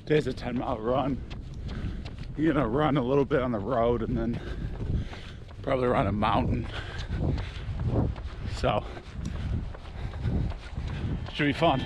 Today's a 10-mile run. You're gonna run a little bit on the road and then probably run a mountain. So, should be fun.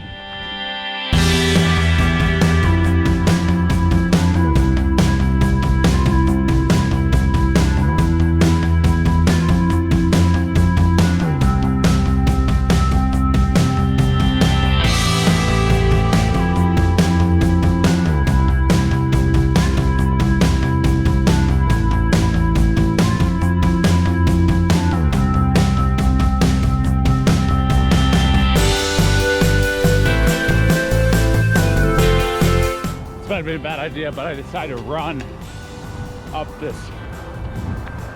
Might have been a bad idea, but I decided to run up this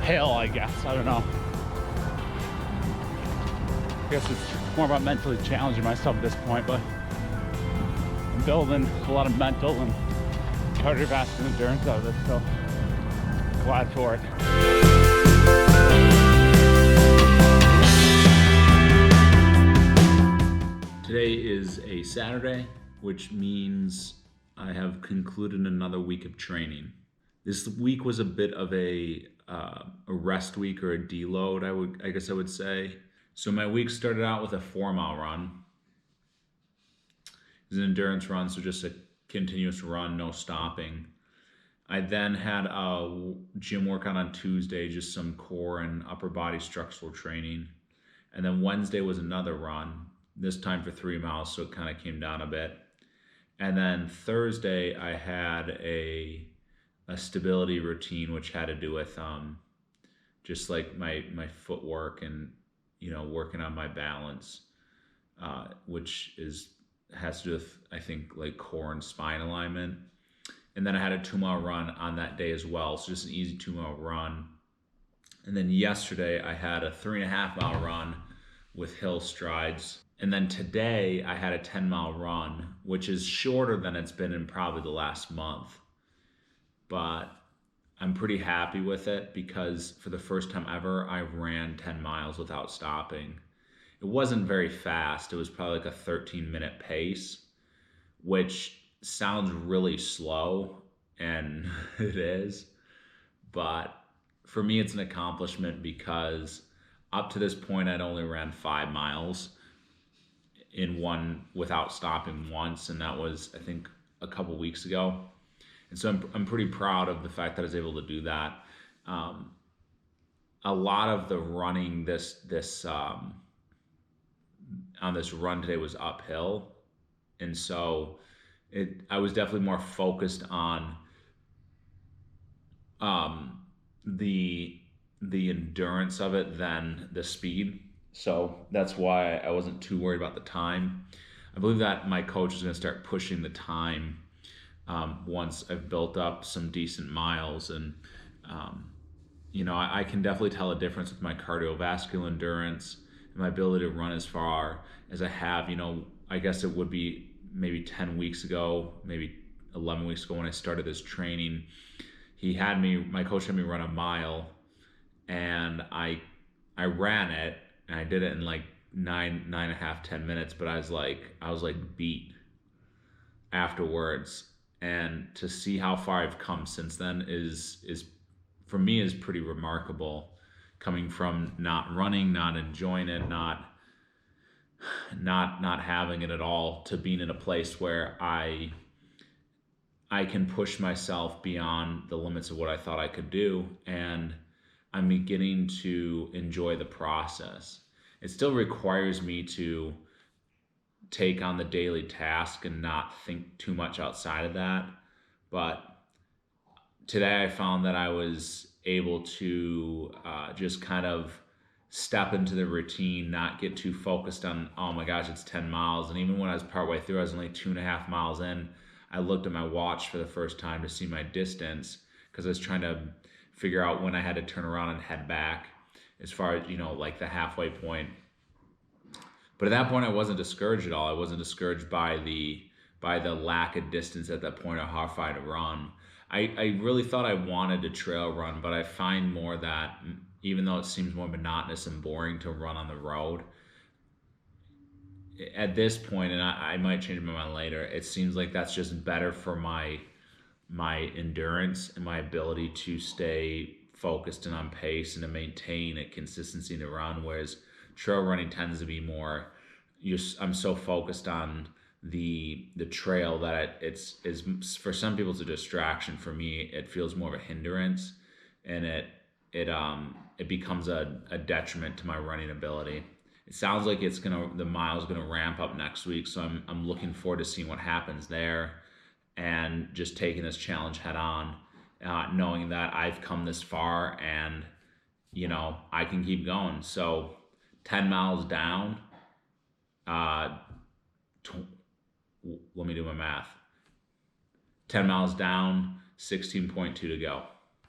hill, I guess. I don't know. I guess it's more about mentally challenging myself at this point, but I'm building a lot of mental and cardiovascular endurance out of it, so glad for it. Today is a Saturday, which means I have concluded another week of training. This week was a bit of a rest week or a deload, I guess I would say. So my week started out with a 4-mile run. It was an endurance run, so just a continuous run, no stopping. I then had a gym workout on Tuesday, just some core and upper body structural training. And then Wednesday was another run, this time for 3 miles, so it kind of came down a bit. And then Thursday, I had a stability routine, which had to do with just like my footwork and, you know, working on my balance, which has to do with, I think, like core and spine alignment. And then I had a 2-mile run on that day as well, so just an easy 2-mile run. And then yesterday, I had a 3.5-mile run with hill strides. And then today I had a 10-mile run, which is shorter than it's been in probably the last month. But I'm pretty happy with it because for the first time ever, I ran 10 miles without stopping. It wasn't very fast. It was probably like a 13-minute pace, which sounds really slow, and it is. But for me, it's an accomplishment because up to this point, I'd only ran 5 miles in one without stopping once, and that was, I think, a couple weeks ago. And so I'm pretty proud of the fact that I was able to do that. A lot of the running on this run today was uphill, and so I was definitely more focused on the endurance of it than the speed. So that's why I wasn't too worried about the time. I believe that my coach is going to start pushing the time once I've built up some decent miles. And, you know, I can definitely tell a difference with my cardiovascular endurance and my ability to run as far as I have. You know, I guess it would be maybe 10 weeks ago, maybe 11 weeks ago when I started this training. My coach had me run a mile, and I ran it. And I did it in like 9.5, 10 minutes, but I was like beat afterwards. And to see how far I've come since then is for me is pretty remarkable. Coming from not running, not enjoying it, not having it at all, to being in a place where I can push myself beyond the limits of what I thought I could do, and I'm beginning to enjoy the process. It still requires me to take on the daily task and not think too much outside of that. But today I found that I was able to just kind of step into the routine, not get too focused on, oh my gosh, it's 10 miles. And even when I was partway through, I was only 2.5 miles in, I looked at my watch for the first time to see my distance, because I was trying to figure out when I had to turn around and head back, as far as, you know, like the halfway point. But at that point, I wasn't discouraged at all. I wasn't discouraged by the lack of distance at that point, or how far I had to run. I really thought I wanted to trail run, but I find more that even though it seems more monotonous and boring to run on the road, at this point, and I might change my mind later, it seems like that's just better for my endurance and my ability to stay focused and on pace and to maintain a consistency in the run. Whereas trail running tends to be more, I'm so focused on the trail that it's is for some people it's a distraction. For me, it feels more of a hindrance, and it becomes a detriment to my running ability. It sounds like the mile's gonna ramp up next week, so I'm looking forward to seeing what happens there, and just taking this challenge head on, knowing that I've come this far and I can keep going. So 10 miles down, uh, let me do my math. 10 miles down, 16.2 to go.